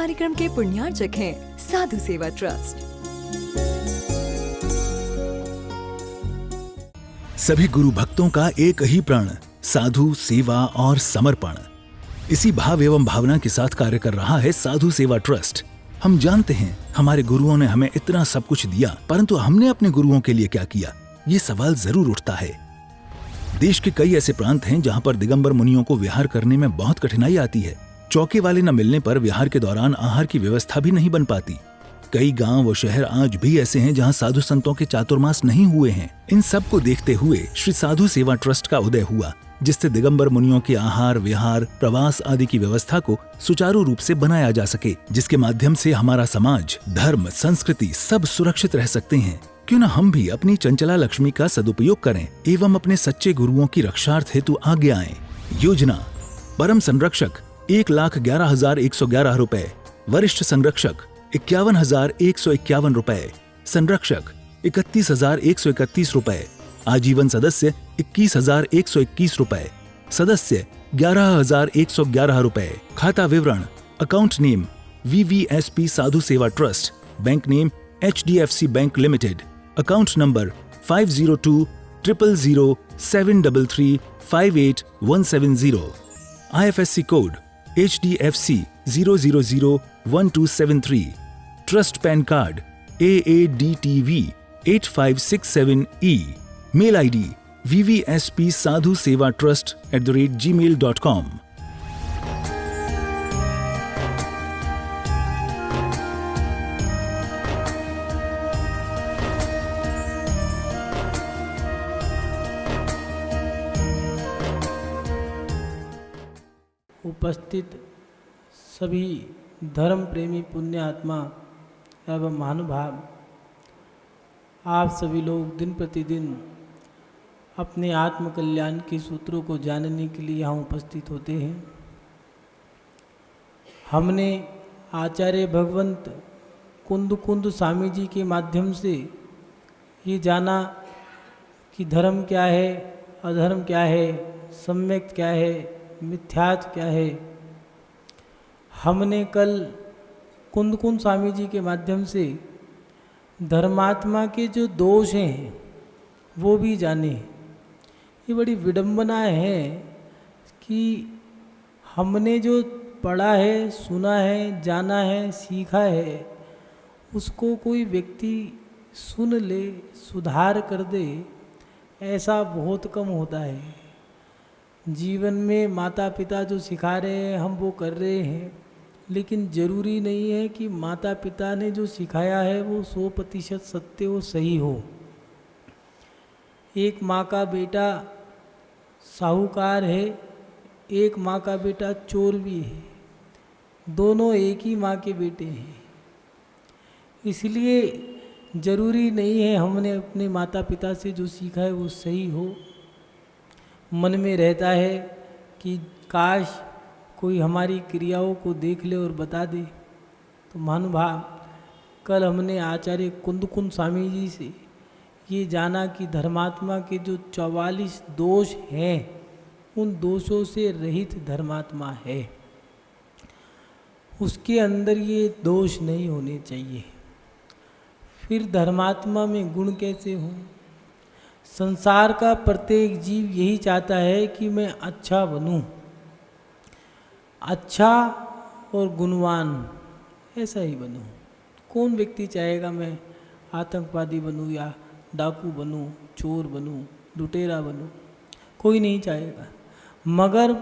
कार्यक्रम के पुण्यार्चक हैं साधु सेवा ट्रस्ट। सभी गुरु भक्तों का एक ही प्रण, साधु सेवा और समर्पण। इसी भाव एवं भावना के साथ कार्य कर रहा है साधु सेवा ट्रस्ट। हम जानते हैं हमारे गुरुओं ने हमें इतना सब कुछ दिया, परंतु हमने अपने गुरुओं के लिए क्या किया, ये सवाल जरूर उठता है। देश के कई ऐसे प्रांत हैं जहां पर दिगंबर मुनियों को विहार करने में बहुत कठिनाई आती है। चौके वाले न मिलने पर विहार के दौरान आहार की व्यवस्था भी नहीं बन पाती। कई गांव व शहर आज भी ऐसे हैं जहां साधु संतों के चातुर्मास नहीं हुए हैं। इन सब को देखते हुए श्री साधु सेवा ट्रस्ट का उदय हुआ, जिससे दिगंबर मुनियों के आहार, विहार, प्रवास आदि की व्यवस्था को सुचारू रूप से बनाया जा सके, जिसके माध्यम से हमारा समाज, धर्म, संस्कृति सब सुरक्षित रह सकते हैं। क्यों न हम भी अपनी चंचला लक्ष्मी का सदुपयोग करें एवं अपने सच्चे गुरुओं की रक्षार्थ हेतु आगे आएं। योजना: परम संरक्षक 1,11,111 रुपए, वरिष्ठ संरक्षक 51,151 रुपए, संरक्षक 31,131 रुपए, आजीवन सदस्य 21,121 रुपए, सदस्य 11,111 रुपए। खाता विवरण: account name VVSP Sadhu Seva trust, bank name HDFC bank limited, account number 50200073358170, IFSC code HDFC 0001273, trust PAN card AADTV 8567E, mail ID vvspsadhusevatrust@gmail.com। उपस्थित सभी धर्म प्रेमी पुण्य आत्मा एवं महानुभाव, आप सभी लोग दिन प्रतिदिन अपने आत्म कल्याण के सूत्रों को जानने के लिए यहाँ उपस्थित होते हैं। हमने आचार्य भगवंत कुंद स्वामी जी के माध्यम से ये जाना कि धर्म क्या है, अधर्म क्या है, सम्यक क्या है, मिथ्यात्व क्या है। हमने कल कुंद स्वामी जी के माध्यम से धर्मात्मा के जो दोष हैं वो भी जाने। ये बड़ी विडंबना है कि हमने जो पढ़ा है, सुना है, जाना है, सीखा है, उसको कोई व्यक्ति सुन ले, सुधार कर दे, ऐसा बहुत कम होता है। जीवन में माता पिता जो सिखा रहे हैं हम वो कर रहे हैं, लेकिन ज़रूरी नहीं है कि माता पिता ने जो सिखाया है वो 100% सत्य हो, सही हो। एक माँ का बेटा साहूकार है, एक माँ का बेटा चोर भी है, दोनों एक ही माँ के बेटे हैं। इसलिए ज़रूरी नहीं है हमने अपने माता पिता से जो सीखा है वो सही हो। मन में रहता है कि काश कोई हमारी क्रियाओं को देख ले और बता दे। तो महानुभाव, कल हमने आचार्य कुंद स्वामी जी से ये जाना कि धर्मात्मा के जो 44 दोष हैं, उन दोषों से रहित धर्मात्मा है। उसके अंदर ये दोष नहीं होने चाहिए। फिर धर्मात्मा में गुण कैसे हों? संसार का प्रत्येक जीव यही चाहता है कि मैं अच्छा बनूं, अच्छा और गुणवान ऐसा ही बनूं। कौन व्यक्ति चाहेगा मैं आतंकवादी बनूं या डाकू बनूं, चोर बनूं, लुटेरा बनूं? कोई नहीं चाहेगा। मगर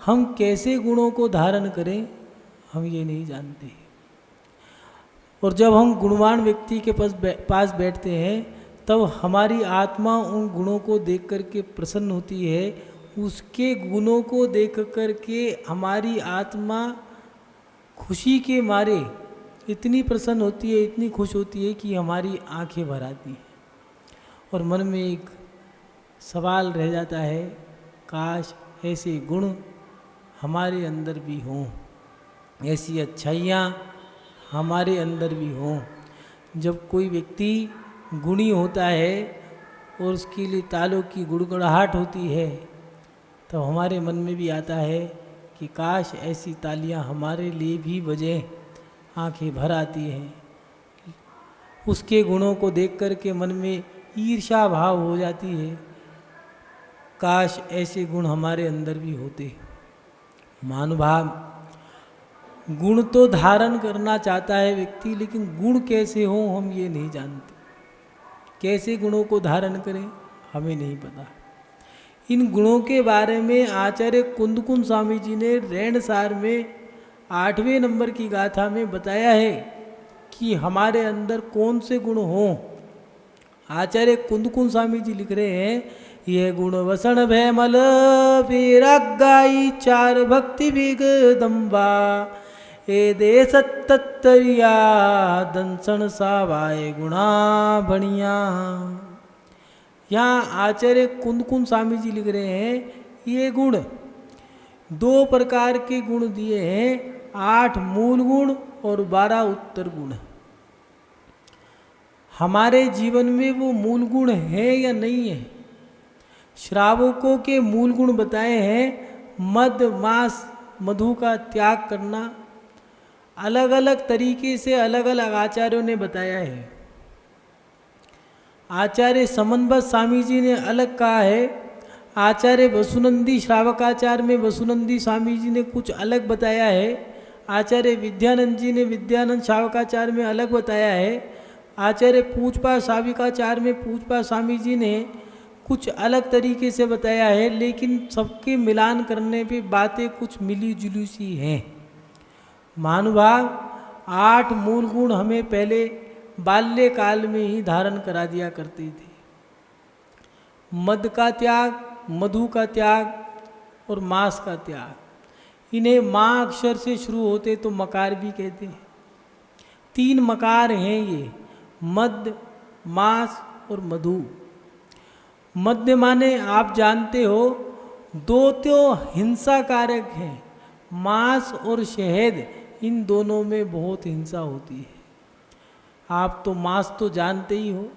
हम कैसे गुणों को धारण करें, हम ये नहीं जानते। और जब हम गुणवान व्यक्ति के पास बैठते हैं, तब हमारी आत्मा उन गुणों को देख कर के प्रसन्न होती है। उसके गुणों को देख कर के हमारी आत्मा खुशी के मारे इतनी प्रसन्न होती है, इतनी खुश होती है कि हमारी आंखें भर आती हैं। और मन में एक सवाल रह जाता है, काश ऐसे गुण हमारे अंदर भी हों, ऐसी अच्छाइयाँ हमारे अंदर भी हों। जब कोई व्यक्ति गुणी होता है और उसके लिए तालों की गुड़गड़ाहट होती है, तो हमारे मन में भी आता है कि काश ऐसी तालियां हमारे लिए भी बजें, आंखें भर आती हैं। उसके गुणों को देख कर के मन में ईर्ष्या भाव हो जाती है। काश ऐसे गुण हमारे अंदर भी होते। महानुभाव, गुण तो धारण करना चाहता है व्यक्ति, लेकिन गुण कैसे हो हम ये नहीं जानते। कैसे गुणों को धारण करें हमें नहीं पता। इन गुणों के बारे में आचार्य कुंदकुंद स्वामी जी ने रेणसार में 8वें नंबर की गाथा में बताया है कि हमारे अंदर कौन से गुण हों। आचार्य कुंदकुंद स्वामी जी लिख रहे हैं, यह गुण वसन भैमल विरागाई चार भक्ति विगदम्बा ए देश तत्तरिया दंसन सावाए गुणा बणिया। यहाँ आचार्य कुंदकुंद स्वामी जी लिख रहे हैं, ये गुण 2 प्रकार के गुण दिए हैं, 8 मूल गुण और 12 उत्तर गुण। हमारे जीवन में वो मूल गुण है या नहीं है? श्रावकों के मूल गुण बताए हैं, मद मांस मधु का त्याग करना। अलग अलग तरीके से अलग अलग आचार्यों ने बताया है। आचार्य समन्वत स्वामी जी ने अलग कहा है। आचार्य वसुनंदी श्रावकाचार्य में वसुनंदी स्वामी जी ने कुछ अलग बताया है। आचार्य विद्यानंद जी ने विद्यानंद श्रावकाचार्य में अलग बताया है। आचार्य पूजपा श्राविकाचार्य में पूजपा स्वामी जी ने कुछ अलग तरीके से बताया है, लेकिन सबके मिलान करने पे बातें कुछ मिली जुली सी हैं। महानुभाव, 8 मूल गुण हमें पहले बाल्यकाल में ही धारण करा दिया करते थे। मद का त्याग, मधु का त्याग और मांस का त्याग। इन्हें माँ अक्षर से शुरू होते तो मकार भी कहते हैं। 3 मकार हैं ये, मद, मांस और मधु। मद्य माने आप जानते हो 2 तो हिंसा कारक हैं, मांस और शहद, इन दोनों में बहुत हिंसा होती है। आप तो मांस तो जानते ही हो,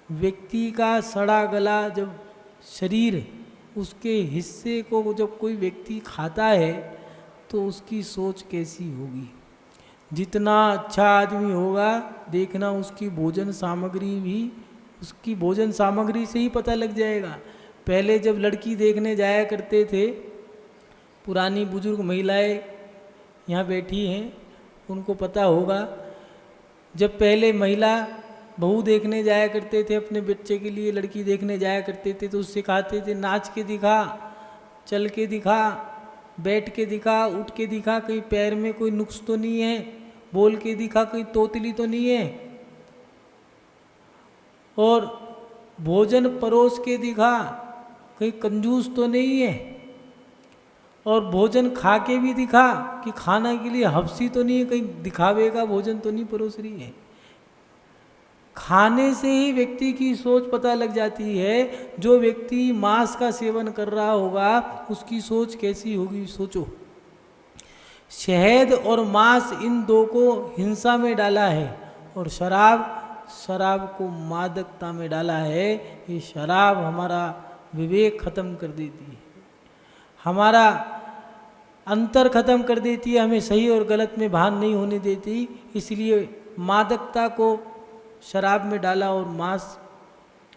व्यक्ति का सड़ा गला जब शरीर, उसके हिस्से को जब कोई व्यक्ति खाता है तो उसकी सोच कैसी होगी। जितना अच्छा आदमी होगा, देखना उसकी भोजन सामग्री भी, उसकी भोजन सामग्री से ही पता लग जाएगा। पहले जब लड़की देखने जाया करते थे, पुरानी बुजुर्ग महिलाएं यहाँ बैठी हैं, उनको पता होगा, जब पहले महिला बहू देखने जाया करते थे, अपने बच्चे के लिए लड़की देखने जाया करते थे, तो उससे कहते थे नाच के दिखा, चल के दिखा, बैठ के दिखा, उठ के दिखा, कहीं पैर में कोई नुक्स तो नहीं है, बोल के दिखा, कहीं तोतली तो नहीं है, और भोजन परोस के दिखा, कहीं कंजूस तो नहीं है, और भोजन खा के भी दिखा कि खाना के लिए हफ्सी तो नहीं है, कहीं दिखावे का भोजन तो नहीं परोस रही है। खाने से ही व्यक्ति की सोच पता लग जाती है। जो व्यक्ति मांस का सेवन कर रहा होगा उसकी सोच कैसी होगी, सोचो। शहद और मांस, इन 2 को हिंसा में डाला है, और शराब को मादकता में डाला है। ये शराब हमारा विवेक खत्म कर देती है, हमारा अंतर खत्म कर देती है, हमें सही और गलत में भान नहीं होने देती। इसलिए मादकता को शराब में डाला, और मांस,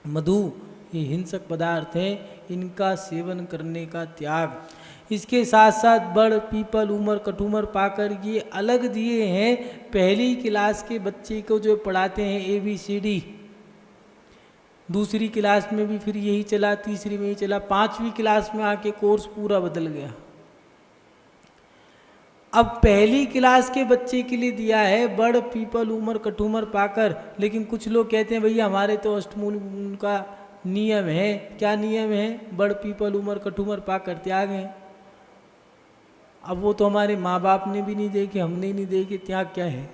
मधु, ये हिंसक पदार्थ हैं, इनका सेवन करने का त्याग। इसके साथ साथ बड़, पीपल, उमर, कटुमर, पाकर, ये अलग दिए हैं। पहली क्लास के बच्चे को जो पढ़ाते हैं ABCD, दूसरी क्लास में भी फिर यही चला, तीसरी में ही चला, 5वीं क्लास में आके कोर्स पूरा बदल गया। अब पहली क्लास के बच्चे के लिए दिया है बड़, पीपल, उमर, कटुमर, पाकर, लेकिन कुछ लोग कहते हैं भैया हमारे तो अष्टमूल का नियम है। क्या नियम है? बड़, पीपल, उमर, कटुमर, पाकर त्याग है। अब वो तो हमारे माँ बाप ने भी नहीं देखे, हमने नहीं देखे, त्याग क्या है?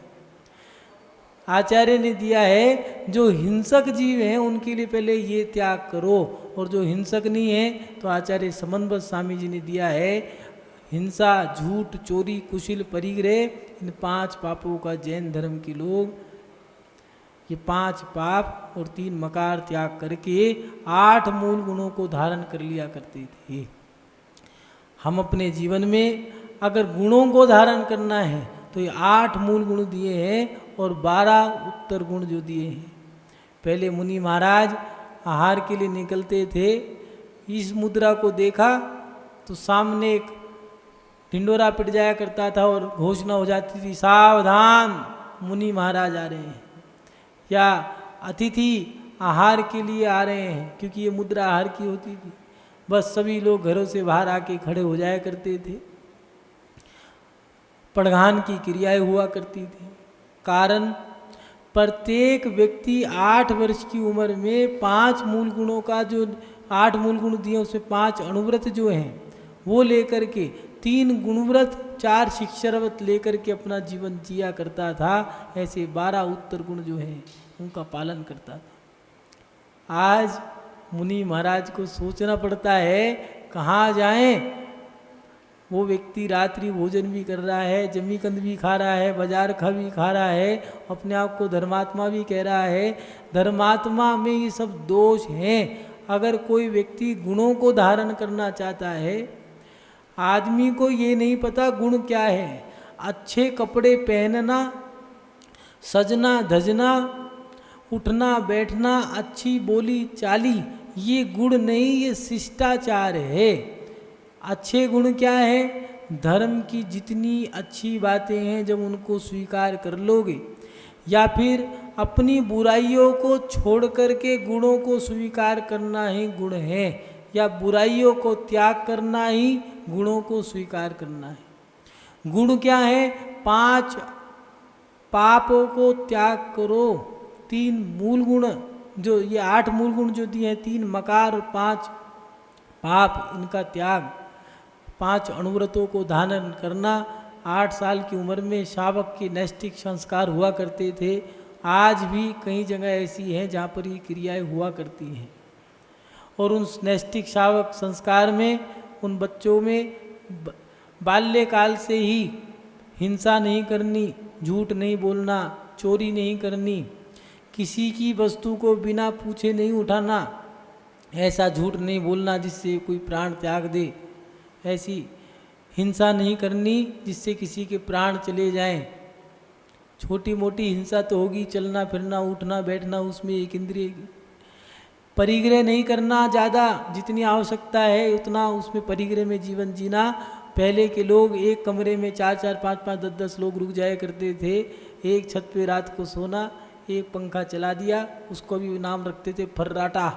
आचार्य ने दिया है जो हिंसक जीव हैं उनके लिए पहले ये त्याग करो, और जो हिंसक नहीं है तो आचार्य समन्वत स्वामी जी ने दिया है हिंसा, झूठ, चोरी, कुशिल, परिग्रह, इन 5 पापों का जैन धर्म के लोग ये 5 पाप और 3 मकार त्याग करके 8 मूल गुणों को धारण कर लिया करते थे। हम अपने जीवन में अगर गुणों को धारण करना है तो ये 8 मूल गुण दिए हैं और 12 उत्तर गुण जो दिए हैं। पहले मुनि महाराज आहार के लिए निकलते थे, इस मुद्रा को देखा तो सामने एक ढिंडोरा पिट जाया करता था और घोषणा हो जाती थी, सावधान मुनि महाराज आ रहे हैं, या अतिथि आहार के लिए आ रहे हैं, क्योंकि ये मुद्रा आहार की होती थी। बस सभी लोग घरों से बाहर आके खड़े हो जाया करते थे। पड़घान की क्रियाएं हुआ करती थी। कारण प्रत्येक व्यक्ति 8 वर्ष की उम्र में 5 मूल गुणों का जो 8 मूल गुण दिए उसमें 5 अणुव्रत जो हैं वो लेकर के 3 गुणव्रत 4 शिक्षाव्रत लेकर के अपना जीवन जिया करता था। ऐसे 12 उत्तर गुण जो हैं उनका पालन करता था। आज मुनि महाराज को सोचना पड़ता है कहाँ जाएं। वो व्यक्ति रात्रि भोजन भी कर रहा है, जमीकंद भी खा रहा है, बाजार खा भी खा रहा है, अपने आप को धर्मात्मा भी कह रहा है। धर्मात्मा में ये सब दोष हैं। अगर कोई व्यक्ति गुणों को धारण करना चाहता है, आदमी को ये नहीं पता गुण क्या है। अच्छे कपड़े पहनना, सजना धजना, उठना बैठना, अच्छी बोली चाली, ये गुण नहीं, ये शिष्टाचार है। अच्छे गुण क्या है? धर्म की जितनी अच्छी बातें हैं जब उनको स्वीकार कर लोगे, या फिर अपनी बुराइयों को छोड़ करके गुणों को स्वीकार करना ही गुण है, या बुराइयों को त्याग करना ही गुणों को स्वीकार करना है। गुण क्या है? 5 पापों को त्याग करो। 3 मूल गुण जो ये 8 मूल गुण जो दिए हैं, 3 मकार और 5 पाप, इनका त्याग, 5 अणुव्रतों को धारण करना। 8 साल की उम्र में शावक के नैष्ठिक संस्कार हुआ करते थे। आज भी कई जगह ऐसी हैं जहाँ पर ये क्रियाएं हुआ करती हैं। और उन नैष्ठिक शावक संस्कार में उन बच्चों में बाल्यकाल से ही हिंसा नहीं करनी, झूठ नहीं बोलना, चोरी नहीं करनी, किसी की वस्तु को बिना पूछे नहीं उठाना, ऐसा झूठ नहीं बोलना जिससे कोई प्राण त्याग दे, ऐसी हिंसा नहीं करनी जिससे किसी के प्राण चले जाएं। छोटी मोटी हिंसा तो होगी, चलना फिरना उठना बैठना, उसमें एक इंद्रिय परिग्रह नहीं करना, ज़्यादा जितनी आवश्यकता है उतना उसमें परिग्रह में जीवन जीना। पहले के लोग एक कमरे में 4-4, 5-5, 10-10 लोग रुक जाया करते थे। एक छत पे रात को सोना, एक पंखा चला दिया, उसको भी नाम रखते थे फर्राटा।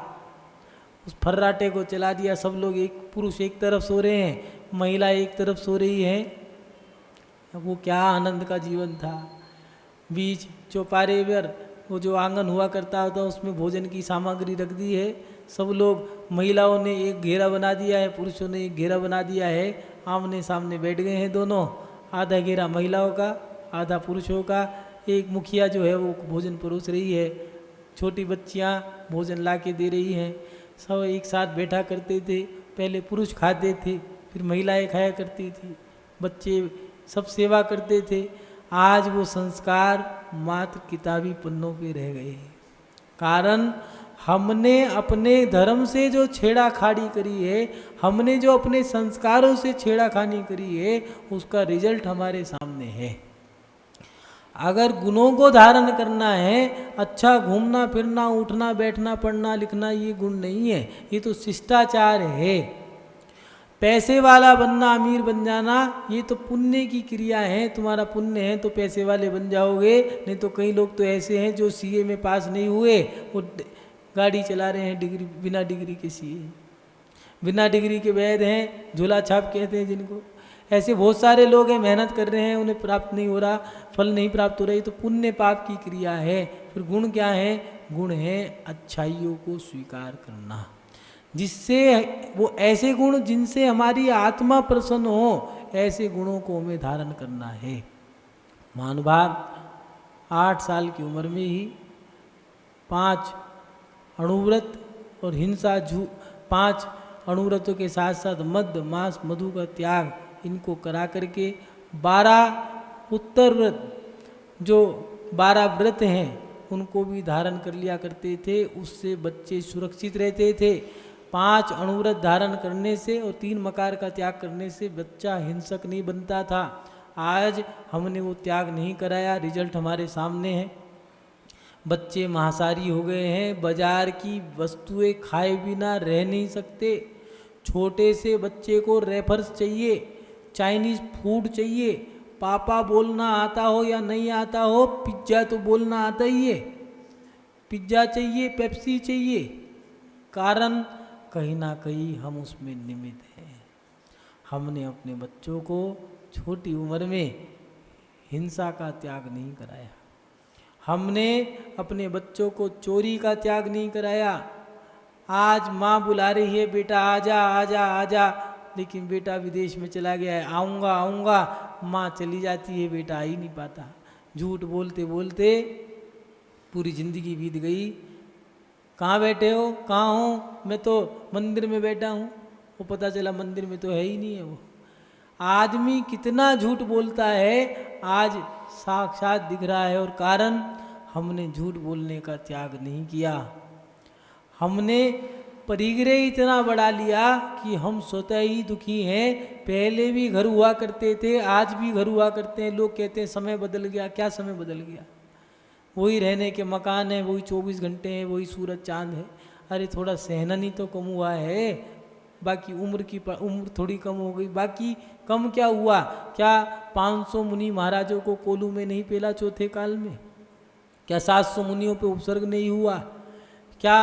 उस फर्राटे को चला दिया, सब लोग, एक पुरुष एक तरफ सो रहे हैं, महिला एक तरफ सो रही है। वो क्या आनंद का जीवन था। बीच चौपारे पर वो जो आंगन हुआ करता था उसमें भोजन की सामग्री रख दी है। सब लोग, महिलाओं ने एक घेरा बना दिया है, पुरुषों ने एक घेरा बना दिया है, आमने सामने बैठ गए हैं दोनों। आधा घेरा महिलाओं का, आधा पुरुषों का। एक मुखिया जो है वो भोजन परोस रही है, छोटी बच्चियाँ भोजन ला के दे रही हैं। सब एक साथ बैठा करते थे। पहले पुरुष खाते थे, फिर महिलाएं खाया करती थी, बच्चे सब सेवा करते थे। आज वो संस्कार मात्र किताबी पन्नों पे रह गए हैं। कारण हमने अपने धर्म से जो छेड़ाखानी करी है, हमने जो अपने संस्कारों से छेड़ाखानी करी है, उसका रिजल्ट हमारे सामने है। अगर गुणों को धारण करना है, अच्छा घूमना फिरना उठना बैठना पढ़ना लिखना, ये गुण नहीं है, ये तो शिष्टाचार है। पैसे वाला बनना, अमीर बन जाना, ये तो पुण्य की क्रिया है। तुम्हारा पुण्य है तो पैसे वाले बन जाओगे। नहीं तो कई लोग तो ऐसे हैं जो सीए में पास नहीं हुए, वो गाड़ी चला रहे हैं डिग्री, बिना डिग्री के सीए, बिना डिग्री के वैद हैं, झोला छाप कहते हैं जिनको। ऐसे बहुत सारे लोग हैं, मेहनत कर रहे हैं, उन्हें प्राप्त नहीं हो रहा, फल नहीं प्राप्त हो रही। तो पुण्य पाप की क्रिया है। फिर गुण क्या है? गुण है अच्छाइयों को स्वीकार करना, जिससे वो ऐसे गुण जिनसे हमारी आत्मा प्रसन्न हो, ऐसे गुणों को हमें धारण करना है। महानुभाव 8 साल की उम्र में ही 5 अणुव्रत और हिंसा 5 अणुव्रतों के साथ साथ मद्य मांस मधु का त्याग, इनको करा करके 12 उत्तर व्रत, जो 12 व्रत हैं उनको भी धारण कर लिया करते थे। उससे बच्चे सुरक्षित रहते थे। 5 अणुव्रत धारण करने से और 3 मकार का त्याग करने से बच्चा हिंसक नहीं बनता था। आज हमने वो त्याग नहीं कराया, रिजल्ट हमारे सामने है। बच्चे मांसाहारी हो गए हैं, बाजार की वस्तुएं खाए बिना रह नहीं सकते। छोटे से बच्चे को रेफर्स चाहिए, चाइनीज़ फूड चाहिए, पापा बोलना आता हो या नहीं आता हो, पिज्ज़ा तो बोलना आता ही है, पिज्ज़ा चाहिए, पेप्सी चाहिए। कारण कहीं ना कहीं हम उसमें निमित्त हैं। हमने अपने बच्चों को छोटी उम्र में हिंसा का त्याग नहीं कराया, हमने अपने बच्चों को चोरी का त्याग नहीं कराया। आज माँ बुला रही है, बेटा आजा आजा आजा, लेकिन बेटा विदेश में चला गया है, आऊँगा आऊँगा, माँ चली जाती है, बेटा आ ही नहीं पाता। झूठ बोलते बोलते पूरी ज़िंदगी बीत गई। कहाँ बैठे हो, कहाँ हो, मैं तो मंदिर में बैठा हूँ। वो पता चला मंदिर में तो है ही नहीं है वो। आदमी कितना झूठ बोलता है आज साक्षात दिख रहा है, और कारण हमने झूठ बोलने का त्याग नहीं किया। हमने परिग्रह इतना बढ़ा लिया कि हम स्वतः ही दुखी हैं। पहले भी घर हुआ करते थे, आज भी घर हुआ करते हैं। लोग कहते हैं समय बदल गया, क्या समय बदल गया? वही रहने के मकान है, वही 24 घंटे हैं, वही सूरज चांद है। अरे थोड़ा सहनन ही तो कम हुआ है, बाकी उम्र थोड़ी कम हो गई। बाकी कम क्या हुआ? क्या 500 मुनि महाराजों को कोलू में नहीं पेला चौथे काल में? क्या 700 मुनियों पे उपसर्ग नहीं हुआ? क्या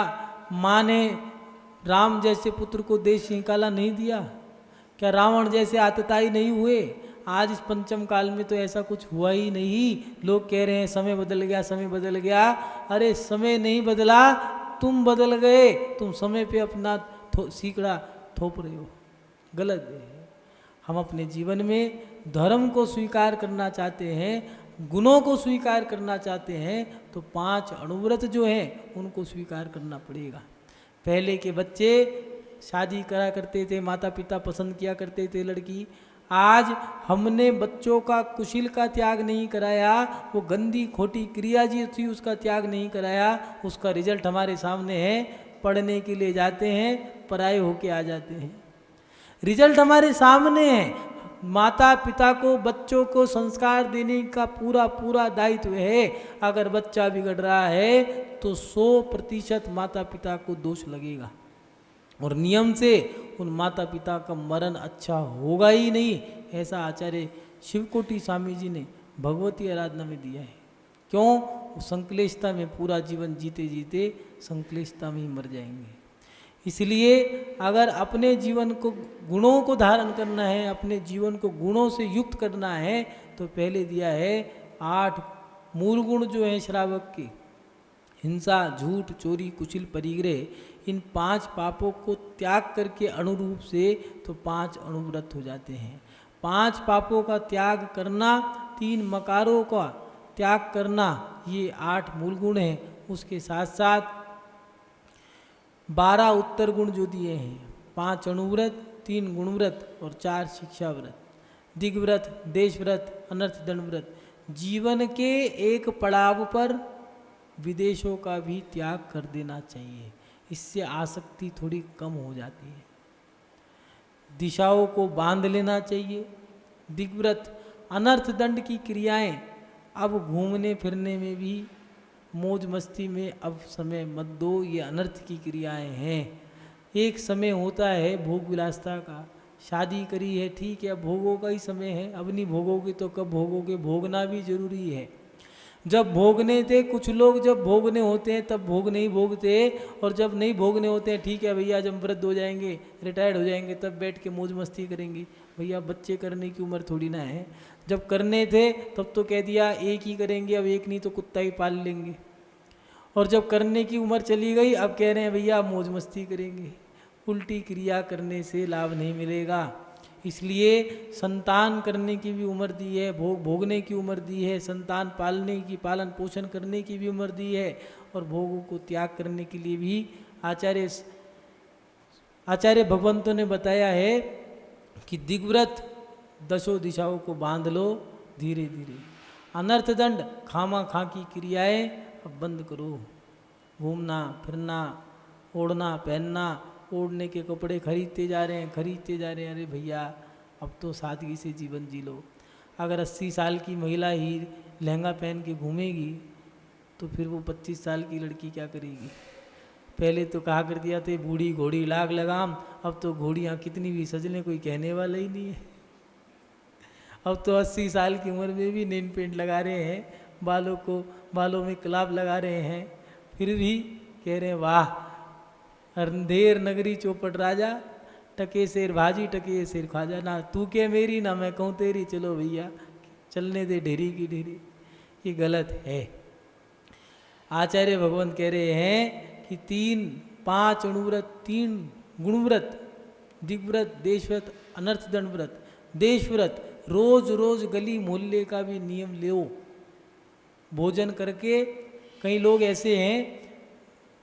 माँ ने राम जैसे पुत्र को देश निकाला नहीं दिया? क्या रावण जैसे आतताई नहीं हुए? आज इस पंचम काल में तो ऐसा कुछ हुआ ही नहीं। लोग कह रहे हैं समय बदल गया, समय बदल गया। अरे समय नहीं बदला, तुम बदल गए। तुम समय पे अपना सीकड़ा थोप रहे हो, गलत है। हम अपने जीवन में धर्म को स्वीकार करना चाहते हैं, गुणों को स्वीकार करना चाहते हैं, तो 5 अणुव्रत जो हैं उनको स्वीकार करना पड़ेगा। पहले के बच्चे शादी करा करते थे, माता पिता पसंद किया करते थे लड़की। आज हमने बच्चों का कुशील का त्याग नहीं कराया, वो गंदी खोटी क्रिया जी थी उसका त्याग नहीं कराया। उसका रिजल्ट हमारे सामने है। पढ़ने के लिए जाते हैं, पराये होके आ जाते हैं। रिजल्ट हमारे सामने है। माता पिता को बच्चों को संस्कार देने का पूरा दायित्व है। अगर बच्चा बिगड़ रहा है तो 100% माता पिता को दोष लगेगा, और नियम से उन माता पिता का मरण अच्छा होगा ही नहीं। ऐसा आचार्य शिवकोटि स्वामी जी ने भगवती आराधना में दिया है। क्यों? वो संक्लेशता में पूरा जीवन जीते जीते संक्लेशता में ही मर जाएंगे। इसलिए अगर अपने जीवन को गुणों को धारण करना है, अपने जीवन को गुणों से युक्त करना है, तो पहले दिया है 8 मूल गुण जो हैं श्रावक के, हिंसा, झूठ, चोरी, कुचिल, परिग्रह। इन 5 पापों को त्याग करके अनुरूप से तो 5 अणुव्रत हो जाते हैं। 5 पापों का त्याग करना, 3 मकारों का त्याग करना, ये 8 मूल गुण हैं। उसके साथ साथ 12 उत्तर गुण जो दिए हैं, 5 अणुव्रत, 3 गुणव्रत और 4 शिक्षा व्रत, दिग्व्रत, देशव्रत, अनर्थ दंड व्रत। जीवन के एक पड़ाव पर विदेशों का भी त्याग कर देना चाहिए। इससे आसक्ति थोड़ी कम हो जाती है। दिशाओं को बांध लेना चाहिए। दिग्व्रत, अनर्थ दंड की क्रियाएं, अब घूमने फिरने में भी, मौज मस्ती में अब समय मत दो, ये अनर्थ की क्रियाएं हैं। एक समय होता है भोग विलासता का, शादी करी है ठीक है, अब भोगों का ही समय है, अब नहीं भोगोगे तो कब भोगोगे? भोगना भी जरूरी है। जब भोगने थे कुछ लोग, जब भोगने होते हैं तब भोग नहीं भोगते, और जब नहीं भोगने होते हैं ठीक है भैया, जब वृद्ध हो जाएंगे, रिटायर्ड हो जाएंगे, तब बैठ के मौज मस्ती करेंगे। भैया बच्चे करने की उम्र थोड़ी ना है। जब करने थे तब तो कह दिया एक ही करेंगे, अब एक नहीं तो कुत्ता ही पाल लेंगे। और जब करने की उम्र चली गई, अब कह रहे हैं भैया मौज मस्ती करेंगे। उल्टी क्रिया करने से लाभ नहीं मिलेगा। इसलिए संतान करने की भी उम्र दी है, भोगने की उम्र दी है, संतान पालने की, पालन पोषण करने की भी उम्र दी है, और भोगों को त्याग करने के लिए भी आचार्य भगवंतों ने बताया है कि दिग्व्रत 10 दिशाओं को बांध लो धीरे धीरे। अनर्थ दंड, खामा खा की क्रियाएं अब बंद करो। घूमना फिरना, ओढ़ना पहनना, ओढ़ने के कपड़े खरीदते जा रहे हैं, अरे भैया अब तो सादगी से जीवन जी लो। अगर 80 साल की महिला ही लहंगा पहन के घूमेगी तो फिर वो 25 साल की लड़की क्या करेगी। पहले तो कहा कर दिया थे बूढ़ी घोड़ी लाग लगाम, अब तो घोड़ियाँ कितनी भी सज लें कोई कहने वाला ही नहीं है। अब तो 80 साल की उम्र में भी नेन पेंट लगा रहे हैं, बालों में क्लाप लगा रहे हैं, फिर भी कह रहे हैं वाह अंधेर नगरी चौपट राजा, टके शेर भाजी टके शेर ख्वाजा, ना तू के मेरी ना मैं कहूँ तेरी, चलो भैया चलने दे ढेरी की ढेरी। ये गलत है। आचार्य भगवंत कह रहे हैं कि 5 अणुव्रत, 3 गुणव्रत, दिग्व्रत, देशव्रत, अनर्थ दंड व्रत। देशव्रत रोज रोज गली मोहल्ले का भी नियम लो, भोजन करके। कई लोग ऐसे हैं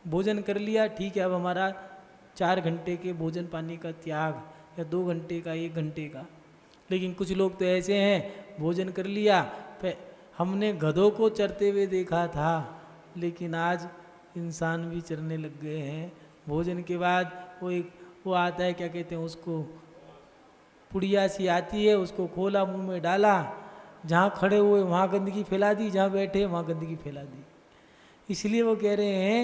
भोजन कर लिया ठीक है, अब हमारा 4 घंटे के भोजन पानी का त्याग, या 2 घंटे का, 1 घंटे का। लेकिन कुछ लोग तो ऐसे हैं भोजन कर लिया, हमने गधों को चरते हुए देखा था, लेकिन आज इंसान भी चरने लग गए हैं। भोजन के बाद वो आता है, क्या कहते हैं उसको, पुड़िया सी आती है, उसको खोला मुंह में डाला, जहाँ खड़े हुए वहाँ गंदगी फैला दी, जहाँ बैठे वहाँ गंदगी फैला दी। इसलिए वो कह रहे हैं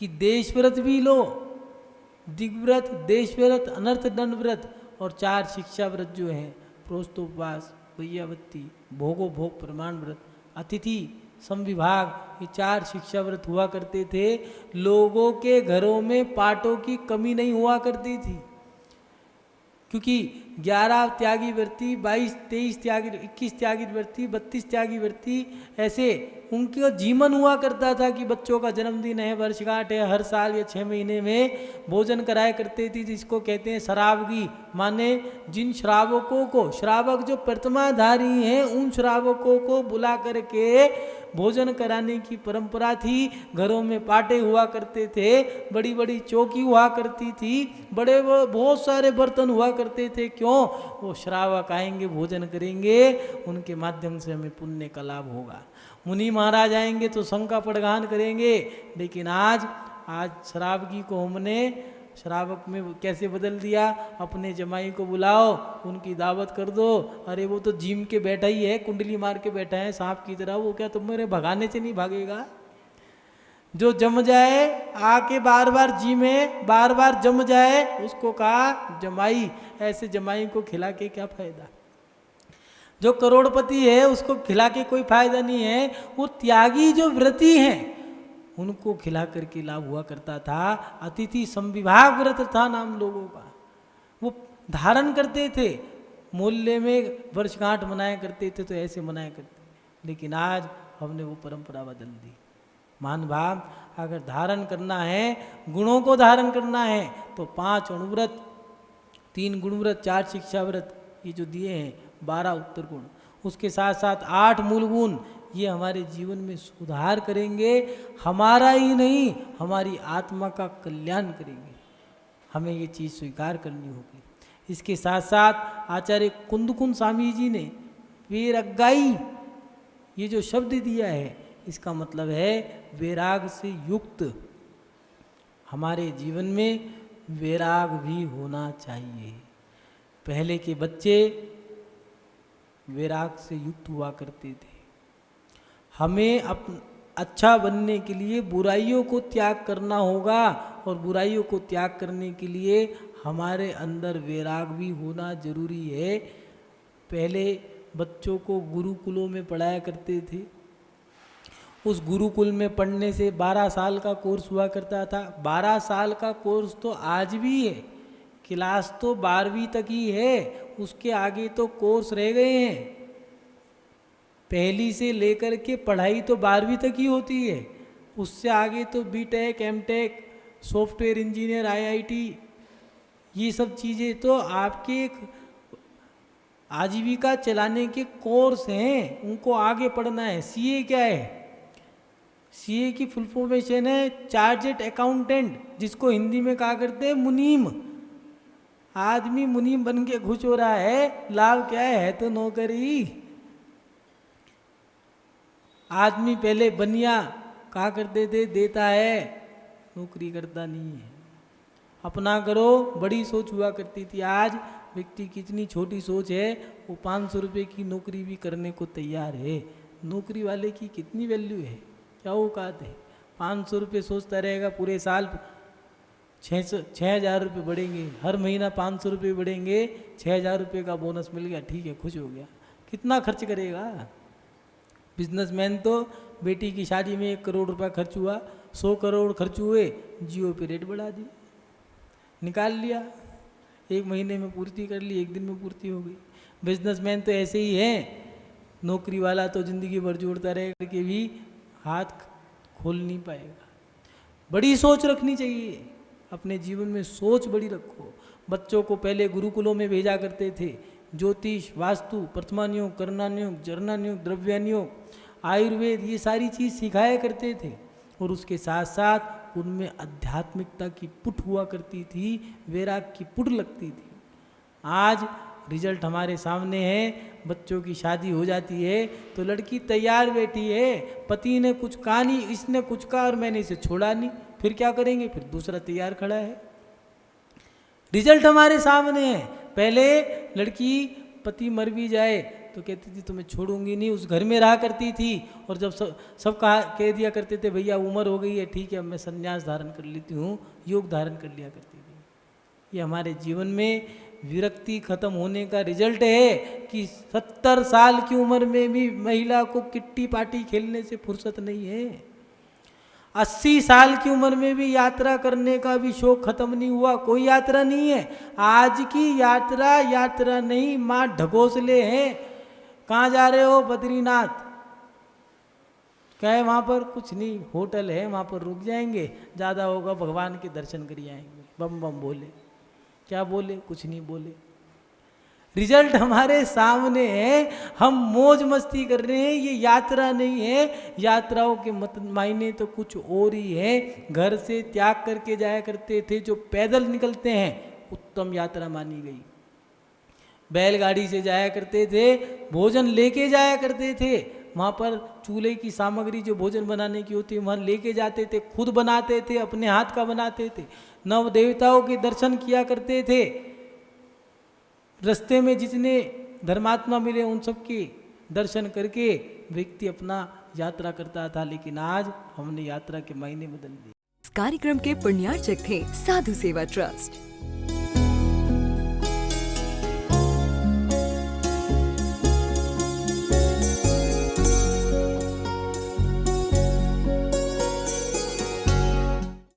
कि देशव्रत भी लो, दिग्व्रत, देशव्रत, अनर्थ दंड व्रत, और 4 शिक्षा व्रत जो हैं, प्रोस्तोपवास, वैयावत्ती, भोगो भोग प्रमाण व्रत, अतिथि समविभाग, ये 4 शिक्षा व्रत हुआ करते थे। लोगों के घरों में पाठों की कमी नहीं हुआ करती थी, क्योंकि 11 त्यागी व्रती, 22, 23 त्यागी, 21 त्यागी व्रती, 32 त्यागी व्रती, ऐसे उनका जीवन हुआ करता था कि बच्चों का जन्मदिन है, वर्षगांठ है, हर साल या 6 महीने में भोजन कराया करते थी, जिसको कहते हैं श्रावगी। माने जिन श्रावकों को, श्रावक जो प्रतिमाधारी हैं, उन श्रावकों को बुला करके भोजन कराने की परंपरा थी। घरों में पाटे हुआ करते थे, बड़ी बड़ी चौकी हुआ करती थी, बहुत सारे बर्तन हुआ करते थे। क्यों? वो श्रावक आएंगे, भोजन करेंगे, उनके माध्यम से हमें पुण्य का लाभ होगा। मुनि महाराज आएंगे तो संघ का पड़गान करेंगे। लेकिन आज श्रावकी को हमने श्रावक में कैसे बदल दिया, अपने जमाई को बुलाओ, उनकी दावत कर दो। अरे वो तो जिम के बैठा ही है, कुंडली मार के बैठा है सांप की तरह, वो क्या तुम्हारे भगाने से नहीं भागेगा। जो जम जाए आके बार बार जी में बार बार जम जाए, उसको कहा जमाई। ऐसे जमाई को खिला के क्या फायदा। जो करोड़पति है उसको खिला के कोई फायदा नहीं है। वो त्यागी जो व्रती हैं उनको खिला करके लाभ हुआ करता था। अतिथि समविभाग व्रत था नाम लोगों का। वो धारण करते थे, मोहल्ले में वर्षगांठ मनाया करते थे तो ऐसे मनाया करते। लेकिन आज हमने वो परंपरा बदल दी। मान भाव, अगर धारण करना है, गुणों को धारण करना है तो 5 अणुव्रत, 3 गुणव्रत, 4 शिक्षा व्रत, ये जो दिए हैं 12 उत्तर गुण, उसके साथ साथ 8 मूल गुण, ये हमारे जीवन में सुधार करेंगे। हमारा ही नहीं, हमारी आत्मा का कल्याण करेंगे। हमें ये चीज़ स्वीकार करनी होगी। इसके साथ साथ आचार्य कुंदकुंद स्वामी जी ने वैराग्याई ये जो शब्द दिया है, इसका मतलब है वैराग से युक्त। हमारे जीवन में वैराग भी होना चाहिए। पहले के बच्चे वैराग से युक्त हुआ करते थे। हमें अच्छा बनने के लिए बुराइयों को त्याग करना होगा, और बुराइयों को त्याग करने के लिए हमारे अंदर वैराग भी होना जरूरी है। पहले बच्चों को गुरुकुलों में पढ़ाया करते थे। उस गुरुकुल में पढ़ने से 12 साल का कोर्स हुआ करता था। 12 साल का कोर्स तो आज भी है, क्लास तो 12वीं तक ही है, उसके आगे तो कोर्स रह गए हैं। पहली से लेकर के पढ़ाई तो 12वीं तक ही होती है, उससे आगे तो BTech, MTech, software engineer, IIT, ये सब चीज़ें तो आपके आजीविका चलाने के कोर्स हैं, उनको आगे पढ़ना है। सीए क्या है? सीए की फुल फॉर्मेशन है चार्टर्ड अकाउंटेंट, जिसको हिंदी में कहा करते हैं मुनीम। आदमी मुनीम बन के खुश हो रहा है, लाभ क्या है तो नौकरी। आदमी पहले बनिया कहा करते थे, देता है, नौकरी करता नहीं है। अपना करो, बड़ी सोच हुआ करती थी। आज व्यक्ति की इतनी छोटी सोच है, वो 500 रुपये की नौकरी भी करने को तैयार है। नौकरी वाले की कितनी वैल्यू है, क्या औकात है। 500 रुपये सोचता रहेगा, पूरे साल 6,000 रुपये बढ़ेंगे, हर महीना 500 रुपये बढ़ेंगे, 6,000 रुपये का बोनस मिल गया, ठीक है, खुश हो गया। कितना खर्च करेगा। बिजनेसमैन तो बेटी की शादी में 1 करोड़ रुपया खर्च हुआ, 100 करोड़ खर्च हुए, जियो पे रेट बढ़ा दी, निकाल लिया, 1 महीने में पूर्ति कर ली, 1 दिन में पूर्ति हो गई। बिजनेसमैन तो ऐसे ही है, नौकरी वाला तो ज़िंदगी भर जोड़ता रह करके भी हाथ खोल नहीं पाएगा। बड़ी सोच रखनी चाहिए, अपने जीवन में सोच बड़ी रखो। बच्चों को पहले गुरुकुलों में भेजा करते थे, ज्योतिष, वास्तु, प्रथमानुयोग, करणानुयोग, जरणानुयोग, द्रव्यानुयोग, आयुर्वेद, ये सारी चीज़ सिखाया करते थे। और उसके साथ साथ उनमें आध्यात्मिकता की पुट हुआ करती थी, वैराग की पुट लगती थी। आज रिजल्ट हमारे सामने है, बच्चों की शादी हो जाती है तो लड़की तैयार बैठी है, पति ने कुछ कहा नहीं, इसने कुछ कहा और मैंने इसे छोड़ा नहीं, फिर क्या करेंगे, फिर दूसरा तैयार खड़ा है। रिजल्ट हमारे सामने है। पहले लड़की पति मर भी जाए तो कहती थी तुम्हें छोड़ूंगी नहीं, उस घर में रहा करती थी। और जब सब कह दिया करते थे भैया उम्र हो गई है, ठीक है, अब मैं संन्यास धारण कर लेती हूँ, योग धारण कर लिया करती थी। ये हमारे जीवन में विरक्ति खत्म होने का रिजल्ट है कि 70 साल की उम्र में भी महिला को किट्टी पार्टी खेलने से फुर्सत नहीं है। 80 साल की उम्र में भी यात्रा करने का भी शौक खत्म नहीं हुआ, कोई यात्रा नहीं है। आज की यात्रा नहीं, माँ ढकोसले हैं। कहाँ जा रहे हो, बद्रीनाथ। क्या है वहाँ पर, कुछ नहीं, होटल है, वहाँ पर रुक जाएंगे, ज़्यादा होगा भगवान के दर्शन कर आएंगे। बम बम बोले, क्या बोले, कुछ नहीं बोले। रिजल्ट हमारे सामने है, हम मौज मस्ती कर रहे हैं, ये यात्रा नहीं है। यात्राओं के मायने तो कुछ और ही है। घर से त्याग करके जाया करते थे, जो पैदल निकलते हैं, उत्तम यात्रा मानी गई। बैलगाड़ी से जाया करते थे, भोजन लेके जाया करते थे, वहाँ पर चूल्हे की सामग्री जो भोजन बनाने की होती है वहाँ लेके जाते थे, खुद बनाते थे, अपने हाथ का बनाते थे, नव देवताओं के दर्शन किया करते थे। रास्ते में जितने धर्मात्मा मिले उन सब के दर्शन करके व्यक्ति अपना यात्रा करता था। लेकिन आज हमने यात्रा के मायने बदल दिए। इस कार्यक्रम के पुण्यार्चक थे साधु सेवा ट्रस्ट।